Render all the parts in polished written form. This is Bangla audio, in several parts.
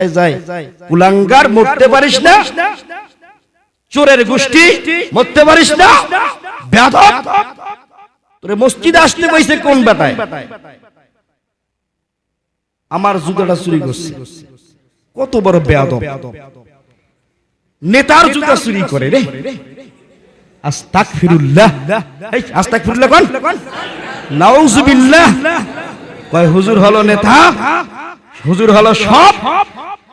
যায় কুলাঙ্গার মরতে পারিস না, চোরের গোষ্ঠী মরতে পারিস না, বেয়াদব তোরে মসজিদে আসতে কইছে কোন বেটায়? আমার জুতাটা চুরি করছে। কত বড় বেয়াদব, নেতার জুতা চুরি করে রে। আস্তাগফিরুল্লাহ, এই আস্তাগফিরুল্লাহ কোন? নাউজুবিল্লাহ। কয় হুজুর হলো নেতা, হুজুর হলো সব,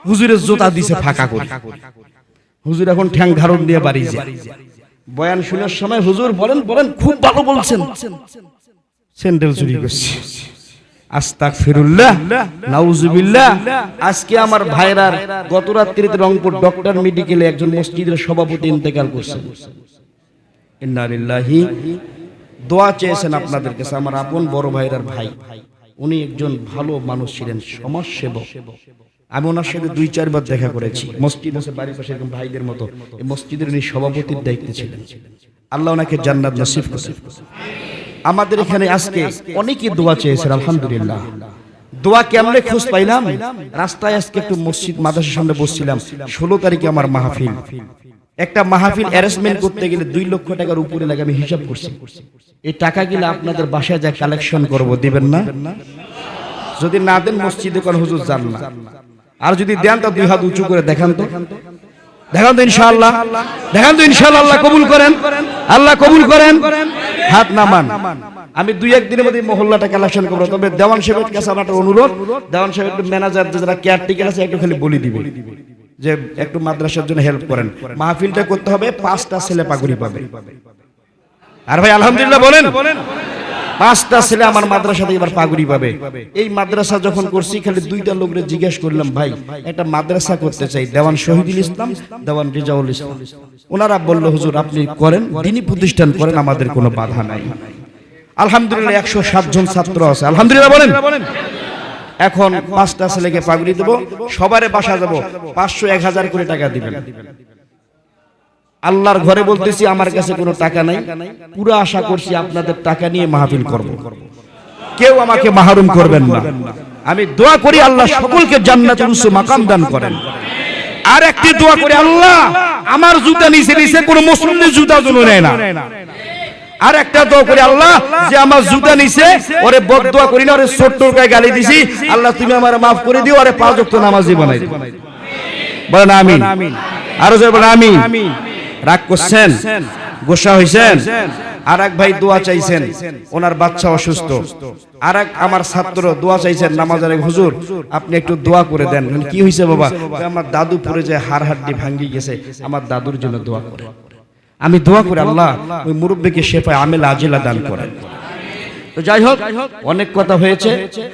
হুজুরের জুতা দিছে ফাঁকা করে। হুজুর এখন ঠ্যাং ধারণ দিয়ে বাড়ি যায়। বয়ান শোনার সময় হুজুর বলেন বলেন খুব ভালো বলছেন, স্যান্ডেল চুরি করছে। আস্তাগফিরুল্লাহ, নাউজুবিল্লাহ। আজকে আমার ভাইরার গত রাত্রিতে রংপুর ডক্টর মেডিকেলে একজন মসজিদের সভাপতি ইন্তেকাল করছেন। ইন্না লিল্লাহি। দোয়া চেয়েছেন আপনাদের কাছে, আমার আপন বড় ভাইরার ভাই। উনি একজন ভালো মানুষ ছিলেন, সমাজসেবক। আমি ওনার সাথে 2-4 বার দেখা করেছি। মসজিদ আছে বাড়ির পাশে, এরকম ভাইদের মতো এই মসজিদের উনি সভাপতির দায়িত্বে ছিলেন। আল্লাহ ওনাকে জান্নাত নসিব করেন। আমাদের এখানে আজকে অনেকেই দোয়া চেয়েছেন, আলহামদুলিল্লাহ। দোয়া কেমনে খোঁজ পাইলাম? রাস্তায় আজকে একটু মসজিদ মাদ্রাসার সামনে বসছিলাম। 16 তারিখে আমার মাহফিল। একটা মাহফিল অ্যারেঞ্জমেন্ট করতে গেলে 2 লক্ষ টাকার উপরে লাগে, আমি হিসাব করছি। এই টাকাগুলো আপনাদের বাসায় যা কালেকশন করব, দিবেন না? যদি না দেন মসজিদে কোন হুজুর যান না, আর যদি দেন তো 2 হাত উঁচু করে দেখান তো, দেখান তো ইনশাআল্লাহ, দেখান তো ইনশাআল্লাহ। আল্লাহ কবুল করেন, আল্লাহ কবুল করেন। হাত নামান। আমি 2-1 দিনের মধ্যে মহল্লাটা কালেকশন করব। তবে দেওয়ান সাহেবের কাছে আমার একটা অনুরোধ, দেওয়ান সাহেব একটু ম্যানেজার যারা কেয়ারটেকার আছে একটু খালি বলি দিবে যে একটু মাদ্রাসার জন্য হেল্প করেন। মাহফিলটা করতে হবে, 5টা ছেলে পাগুড়ি পাবে। আর ভাই আলহামদুলিল্লাহ বলেন, 5টা ছেলে আমার মাদ্রাসা থেকে এবার পাগুড়ি পাবে। এই মাদ্রাসা যখন করছি খালি 2টা লোকরে জিজ্ঞেস করলাম, ভাই একটা মাদ্রাসা করতে চাই, দেওয়ান শহীদুল ইসলাম, দেওয়ান রেজাউল ইসলাম। ওনারা বলল হুজুর আপনি করেন, দ্বীনি প্রতিষ্ঠান করেন, আমাদের কোনো বাধা নাই। আলহামদুলিল্লাহ 107 জন ছাত্র আছে, আলহামদুলিল্লাহ বলেন। এখন 5টা ছেলেকে পাগুড়ি দেব, সবারে বাসা যাব, 500-1000 করে টাকা দিবেন। আল্লাহর ঘরে বলতেছি আমার কাছে কোনো টাকা নাই, পুরো আশা করছি আপনাদের টাকা নিয়ে মাহফিল করব। কেউ আমাকে মাহরুম করবেন না। আমি দোয়া করি আল্লাহ সকলকে জান্নাতুল উচ্চ মাকাম দান করেন। আর একটি দোয়া করি, আল্লাহ আমার জুতা নিচে নিচে কোনো মুসলিমের জুতা যেন নেয় না। আর একটা দোয়া করি, আল্লাহ যে আমার জুতা নিচে ওরে বদদোয়া করি না, ওরে ছোট্ট গায়ে গালি দিছি, আল্লাহ তুমি আমারে মাফ করে দিও, আরে 5 ওয়াক্ত নামাজি বানাই দিও। বলেন আমিন। আরো জোরে বলেন আমিন। রাগ করছেন, গোসা হইছেন? আর এক ভাই দোয়া চাইছেন, ওনার বাচ্চা অসুস্থ। আর এক আমার ছাত্র দোয়া চাইছেন নামাজের, হুজুর আপনি একটু দোয়া করে দেন। কি হইছে বাবা? আমার দাদু পড়ে যায়, হাড় হাড্ডি ভাঙ্গি গেছে, আমার দাদুর জন্য দোয়া করে। আমি দোয়া করি আল্লাহ ওই মুরব্বিকে শেফায়ে আমেল আজিলা দান করেন। তো যাই হোক, অনেক কথা হয়েছে,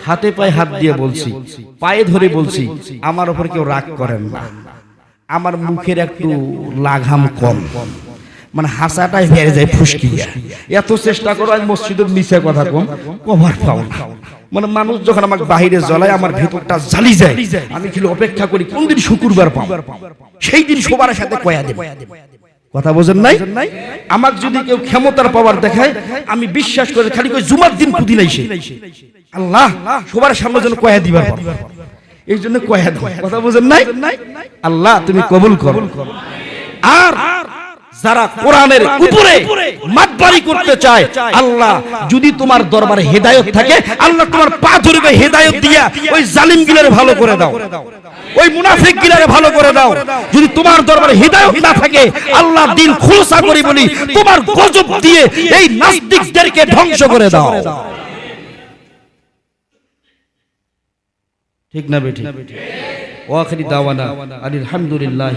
হাতে পায়ে হাত দিয়ে বলছি, পায়ে ধরে বলছি, আমার উপর কেউ রাগ করেন না। আমার মুখের একটু লাগাম কম, মানে হাসাটাই বেড়ে যায় ফুসকিয়া। এত চেষ্টা করো আজ মসজিদের নিচে কথা কম, কভার পাও না। মানে মানুষ যখন আমাকে বাহিরে জ্বলায়, আমার ভেতরটা জ্বালি যায়। আমি খালি অপেক্ষা করি কোন দিন শুক্রবার পাবো, সেই দিন সবার সাথে কয়া দেব। কথা বোঝেন নাই? আমার যদি কেউ ক্ষমতার পাওয়ার দেখায়, আমি বিশ্বাস করে খালি কই জুমার দিন কুদিন আইছে, আল্লাহ সবার সামনে যেন কয়া দিবার, এই জন্য কয়া দাও। কথা বোঝেন নাই? আল্লাহ তুমি কবুল করো। আর যারা কোরআনের উপরে মাতবাড়ি করতে চায়, আল্লাহ যদি তোমার দরবারে হেদায়েত থাকে, আল্লাহ তোমার পা ধরে হেদায়েত দিয়া ওই জালিম গিলারে ভালো করে দাও, ওই মুনাফিক গিলারে ভালো করে দাও। যদি তোমার দরবারে হেদায়েত না থাকে, আল্লাহ দিল খুলসা করি বলি, তোমার গজব দিয়ে এই নাস্তিকদেরকে ধ্বংস করে দাও। ঠিক না বেঠিক? ওয়া আখিরি দাওয়ানা আলহামদুলিল্লাহ।